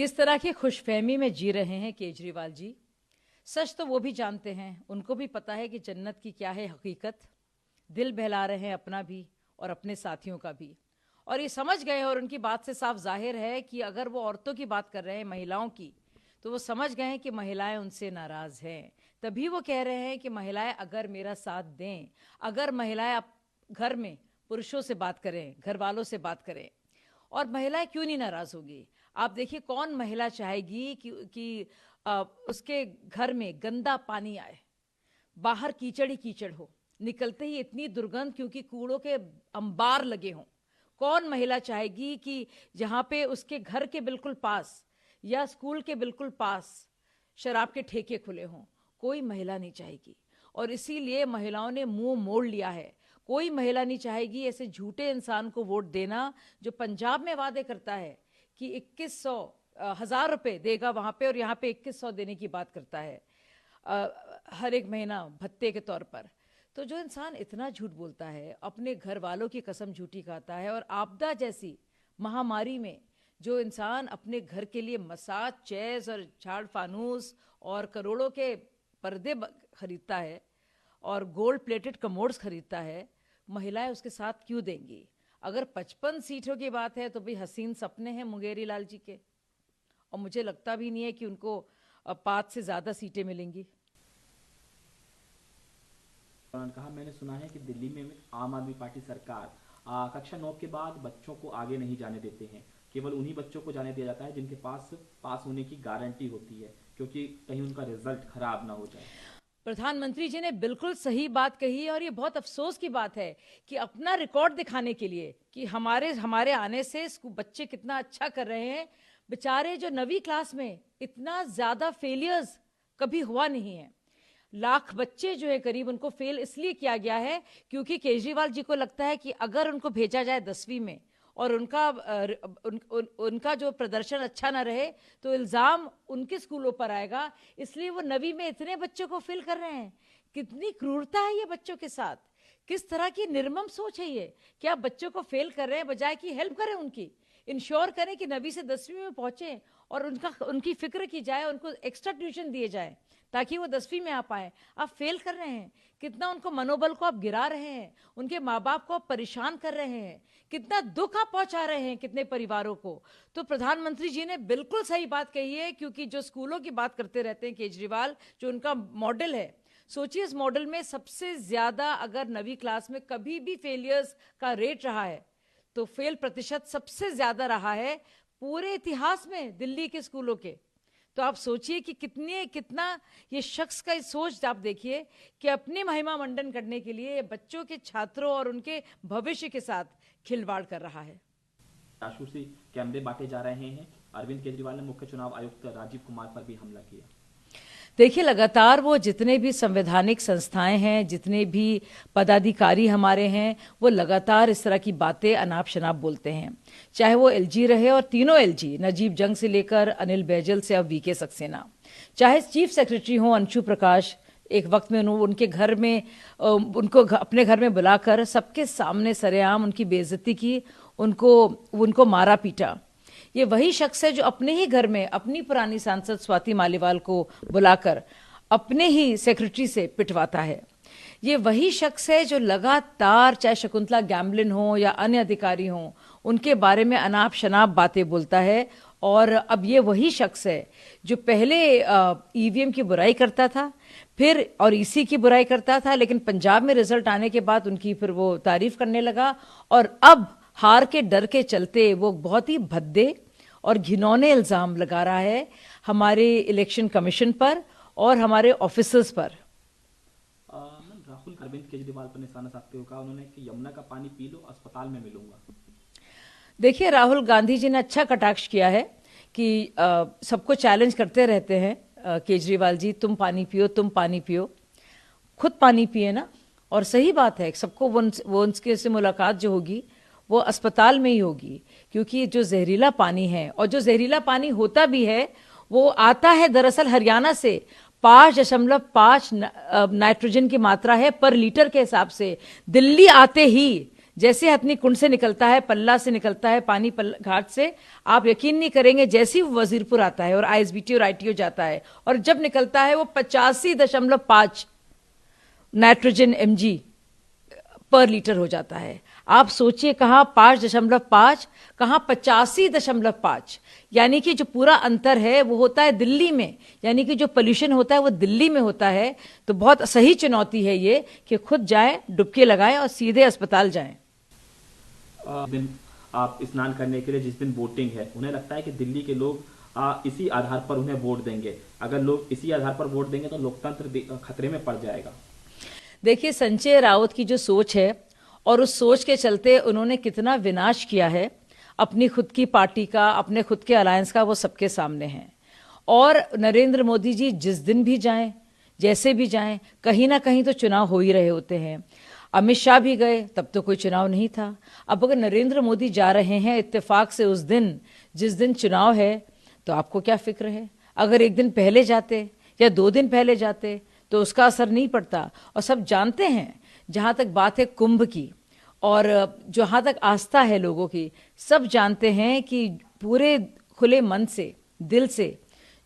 किस तरह की खुशफहमी में जी रहे हैं केजरीवाल जी। सच तो वो भी जानते हैं, उनको भी पता है कि जन्नत की क्या है हकीकत। दिल बहला रहे हैं अपना भी और अपने साथियों का भी, और ये समझ गए हैं। और उनकी बात से साफ जाहिर है कि अगर वो औरतों की बात कर रहे हैं, महिलाओं की, तो वो समझ गए हैं कि महिलाएं उनसे नाराज़ हैं। तभी वो कह रहे हैं कि महिलाएं अगर मेरा साथ दें, अगर महिलाएं घर में पुरुषों से बात करें, घर वालों से बात करें, और महिलाएं क्यों नहीं नाराज़ होगी। आप देखिए, कौन महिला चाहेगी कि उसके घर में गंदा पानी आए, बाहर कीचड़ ही कीचड़ हो, निकलते ही इतनी दुर्गंध क्योंकि कूड़ों के अंबार लगे हों। कौन महिला चाहेगी कि जहाँ पे उसके घर के बिल्कुल पास या स्कूल के बिल्कुल पास शराब के ठेके खुले हों। कोई महिला नहीं चाहेगी, और इसीलिए महिलाओं ने मुंह मोड़ लिया है। कोई महिला नहीं चाहेगी ऐसे झूठे इंसान को वोट देना जो पंजाब में वादे करता है कि 2100 रुपए देगा वहाँ पे, और यहाँ पे 2100 देने की बात करता है हर एक महीना भत्ते के तौर पर। तो जो इंसान इतना झूठ बोलता है, अपने घर वालों की कसम झूठी खाता है, और आपदा जैसी महामारी में जो इंसान अपने घर के लिए मसाज चेयर्स और झाड़ फानूस और करोड़ों के पर्दे खरीदता है और गोल्ड प्लेटेड कमोड्स खरीदता है, महिलाएं उसके साथ क्यों देंगी। अगर 55 सीटों की बात है तो भी हसीन सपने हैं मुंगेरी लाल जी के, और मुझे लगता भी नहीं है कि उनको 5 से ज़्यादा सीटें मिलेंगी। कहा, मैंने सुना है कि दिल्ली में आम आदमी पार्टी सरकार कक्षा 9 के बाद बच्चों को आगे नहीं जाने देते हैं। केवल उन्हीं बच्चों को जाने दिया जाता है जिनके पास पास होने की गारंटी होती है, क्योंकि कहीं उनका रिजल्ट खराब ना हो जाए। प्रधानमंत्री जी ने बिल्कुल सही बात कही है, और ये बहुत अफसोस की बात है कि अपना रिकॉर्ड दिखाने के लिए कि हमारे आने से बच्चे कितना अच्छा कर रहे हैं, बेचारे जो 9वीं क्लास में इतना ज़्यादा फेलियर्स कभी हुआ नहीं है। लाख बच्चे जो है करीब, उनको फेल इसलिए किया गया है क्योंकि केजरीवाल जी को लगता है कि अगर उनको भेजा जाए 10वीं में और उनका जो प्रदर्शन अच्छा ना रहे तो इल्ज़ाम उनके स्कूलों पर आएगा, इसलिए वो 9वीं में इतने बच्चों को फेल कर रहे हैं। कितनी क्रूरता है ये बच्चों के साथ, किस तरह की निर्मम सोच है ये कि आप बच्चों को फेल कर रहे हैं बजाय कि हेल्प करें, उनकी इंश्योर करें कि 9वीं से 10वीं में पहुंचे और उनकी फिक्र की जाए, उनको एक्स्ट्रा ट्यूशन दिए जाए ताकि वो 10वीं में आ पाए। आप फेल कर रहे हैं, कितना उनको मनोबल को आप गिरा रहे हैं, उनके माँ बाप को आप परेशान कर रहे हैं, कितना दुख आप पहुंचा रहे हैं कितने परिवारों को। तो प्रधानमंत्री जी ने बिल्कुल सही बात कही है, क्योंकि जो स्कूलों की बात करते रहते हैं केजरीवाल, जो उनका मॉडल है, सोचिए इस मॉडल में सबसे ज्यादा अगर 9वीं क्लास में कभी भी फेलियर्स का रेट रहा है तो फेल प्रतिशत सबसे ज्यादा रहा है पूरे इतिहास में दिल्ली के स्कूलों के। तो आप सोचिए कि कितना ये शख्स का सोच आप देखिए कि अपनी महिमा मंडन करने के लिए बच्चों के, छात्रों और उनके भविष्य के साथ खिलवाड़ कर रहा है। जासूसी कैमरे बांटे जा रहे हैं। अरविंद केजरीवाल ने मुख्य चुनाव आयुक्त राजीव कुमार पर भी हमला किया। देखिए, लगातार वो जितने भी संवैधानिक संस्थाएं हैं, जितने भी पदाधिकारी हमारे हैं, वो लगातार इस तरह की बातें अनाप शनाप बोलते हैं। चाहे वो एलजी रहे, और तीनों एलजी, नजीब जंग से लेकर अनिल बैजल से अब वीके सक्सेना, चाहे चीफ सेक्रेटरी हो अंशु प्रकाश, एक वक्त में उनके घर में उनको अपने घर में बुलाकर सबके सामने सरेआम उनकी बेइज्जती की, उनको मारा पीटा। ये वही शख्स है जो अपने ही घर में अपनी पुरानी सांसद स्वाति मालीवाल को बुलाकर अपने ही सेक्रेटरी से पिटवाता है। ये वही शख्स है जो लगातार, चाहे शकुंतला गैमलिन हो या अन्य अधिकारी हो, उनके बारे में अनाप शनाप बातें बोलता है। और अब ये वही शख्स है जो पहले ईवीएम की बुराई करता था, फिर और ईसी की बुराई करता था, लेकिन पंजाब में रिजल्ट आने के बाद उनकी फिर वो तारीफ करने लगा, और अब हार के डर के चलते वो बहुत ही भद्दे और घिनौने इल्जाम लगा रहा है हमारे इलेक्शन कमीशन पर और हमारे ऑफिसर्स पर। राहुल अरविंद केजरीवाल पर निशाना साधते हुए कहा उन्होंने कि यमुना का पानी पी लो, अस्पताल में मिलूंगा। देखिए, राहुल गांधी जी ने अच्छा कटाक्ष किया है कि सबको चैलेंज करते रहते हैं केजरीवाल जी, तुम पानी पियो, तुम पानी पियो, खुद पानी पिए ना। और सही बात है, सबको वो उनके से मुलाकात जो होगी वो अस्पताल में ही होगी, क्योंकि जो जहरीला पानी है, और जो जहरीला पानी होता भी है वो आता है दरअसल हरियाणा से। 5.5 नाइट्रोजन की मात्रा है पर लीटर के हिसाब से। दिल्ली आते ही जैसे हथनी कुंड से निकलता है, पल्ला से निकलता है, पानी घाट से, आप यकीन नहीं करेंगे, जैसे ही वो वजीरपुर आता है और आईएसबीटी और आईटीओ जाता है और जब निकलता है वो 85.5 नाइट्रोजन mg पर लीटर हो जाता है। आप सोचिए, कहाँ 5.5, कहाँ 85.5, यानी कि जो पूरा अंतर है वो होता है दिल्ली में, यानी कि जो पोल्यूशन होता है वो दिल्ली में होता है। तो बहुत सही चुनौती है ये कि खुद जाएं, डुबकी लगाएं और सीधे अस्पताल जाएं। दिन आप स्नान करने के लिए जिस दिन वोटिंग है, उन्हें लगता है कि दिल्ली के लोग इसी आधार पर उन्हें वोट देंगे। अगर लोग इसी आधार पर वोट देंगे तो लोकतंत्र खतरे में पड़ जाएगा। देखिए, संजय राउत की जो सोच है और उस सोच के चलते उन्होंने कितना विनाश किया है अपनी खुद की पार्टी का, अपने खुद के अलायंस का, वो सबके सामने है। और नरेंद्र मोदी जी जिस दिन भी जाएं, जैसे भी जाएं, कहीं ना कहीं तो चुनाव हो ही रहे होते हैं। अमित शाह भी गए, तब तो कोई चुनाव नहीं था। अब अगर नरेंद्र मोदी जा रहे हैं इत्तेफाक से उस दिन जिस दिन चुनाव है, तो आपको क्या फिक्र है? अगर एक दिन पहले जाते या 2 दिन पहले जाते तो उसका असर नहीं पड़ता। और सब जानते हैं, जहाँ तक बात है कुंभ की और जहाँ तक आस्था है लोगों की, सब जानते हैं कि पूरे खुले मन से, दिल से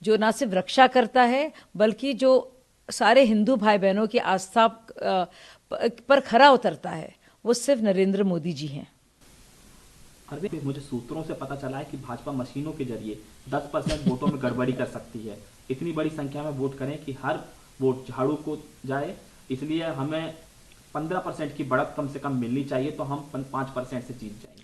जो ना सिर्फ रक्षा करता है बल्कि जो सारे हिंदू भाई बहनों की आस्था पर खरा उतरता है, वो सिर्फ नरेंद्र मोदी जी हैं। अरविंद, मुझे सूत्रों से पता चला है कि भाजपा मशीनों के जरिए 10% वोटों में गड़बड़ी कर सकती है। इतनी बड़ी संख्या में वोट करें कि हर वोट झाड़ू को जाए, इसलिए हमें 15% की बढ़त कम से कम मिलनी चाहिए, तो हम 5% से जीत जाएंगे।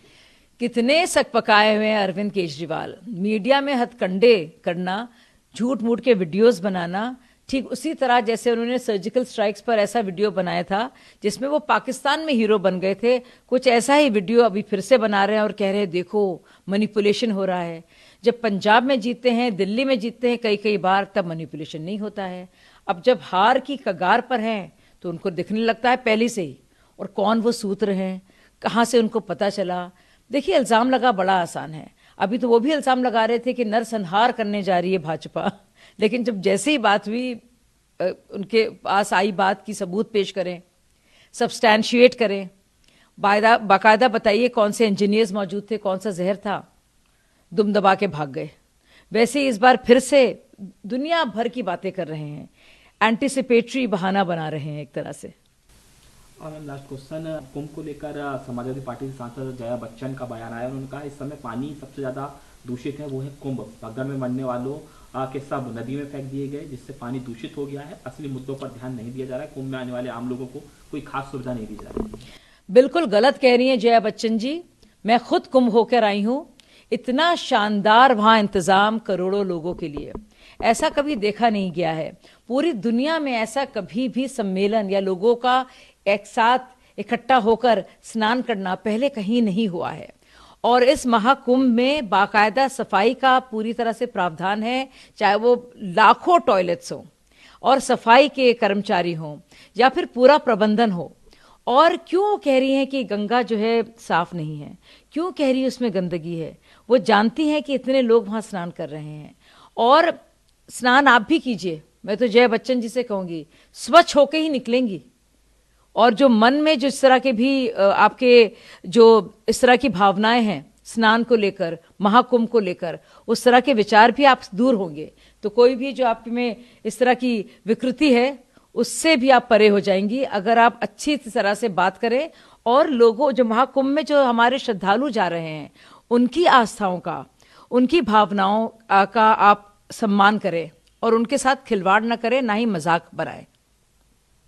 कितने सक पकाए हुए हैं अरविंद केजरीवाल। मीडिया में हथकंडे करना, झूठ मूठ के वीडियोस बनाना, ठीक उसी तरह जैसे उन्होंने सर्जिकल स्ट्राइक्स पर ऐसा वीडियो बनाया था जिसमें वो पाकिस्तान में हीरो बन गए थे, कुछ ऐसा ही वीडियो अभी फिर से बना रहे हैं और कह रहे हैं देखो मैनिपुलेशन हो रहा है। जब पंजाब में जीतते हैं, दिल्ली में जीतते हैं कई बार, तब मैनिपुलेशन नहीं होता है। अब जब हार की कगार पर हैं तो उनको दिखने लगता है पहले से ही, और कौन वो सूत्र हैं, कहाँ से उनको पता चला। देखिए, इल्ज़ाम लगा बड़ा आसान है। अभी तो वो भी इल्ज़ाम लगा रहे थे कि नरसंहार करने जा रही है भाजपा, लेकिन जब जैसे ही बात हुई, उनके पास आई बात की सबूत पेश करें, सब्सटैंशिएट करें, बाकायदा बताइए कौन से इंजीनियर्स मौजूद थे, कौन सा जहर था, दुम दबा के भाग गए। वैसे ही इस बार फिर से दुनिया भर की बातें कर रहे हैं, एंटिसिपेटरी बहाना बना रहे हैं एक तरह से। और मैम, लास्ट क्वेश्चन, कुंभ को लेकर समाजवादी पार्टी के सांसद जया बच्चन का बयान आया। उन्होंने कहा इस समय पानी सबसे ज्यादा दूषित है, वो है कुंभ। भगदड़ में मरने वालों के सब नदी में फेंक दिए गए, जिससे पानी दूषित हो गया है। असली मुद्दों पर ध्यान नहीं दिया जा रहा है। कुंभ में आने वाले आम लोगों को कोई खास सुविधा नहीं दी जा रही। बिल्कुल गलत कह रही हैं जया बच्चन जी। मैं खुद कुंभ होकर आई हूं। इतना शानदार वहां इंतजाम करोड़ों लोगों के लिए, ऐसा कभी देखा नहीं गया है। पूरी दुनिया में ऐसा कभी भी सम्मेलन या लोगों का एक साथ इकट्ठा होकर स्नान करना पहले कहीं नहीं हुआ है। और इस महाकुंभ में बाकायदा सफाई का पूरी तरह से प्रावधान है, चाहे वो लाखों टॉयलेट्स हों और सफाई के कर्मचारी हों या फिर पूरा प्रबंधन हो। और क्यों कह रही हैं कि गंगा जो है साफ नहीं है, क्यों कह रही है उसमें गंदगी है? वो जानती हैं कि इतने लोग वहां स्नान कर रहे हैं। और स्नान आप भी कीजिए, मैं तो जया बच्चन जी से कहूंगी, स्वच्छ होके ही निकलेंगी। और जो मन में जो इस तरह के भी आपके जो इस तरह की भावनाएं हैं स्नान को लेकर, महाकुंभ को लेकर, उस तरह के विचार भी आप दूर होंगे, तो कोई भी जो आप में इस तरह की विकृति है उससे भी आप परे हो जाएंगी, अगर आप अच्छी तरह से बात करें। और लोगों, जो महाकुंभ में जो हमारे श्रद्धालु जा रहे हैं, उनकी आस्थाओं का, उनकी भावनाओं का आप सम्मान करें और उनके साथ खिलवाड़ न करें, ना ही मजाक बनाएं।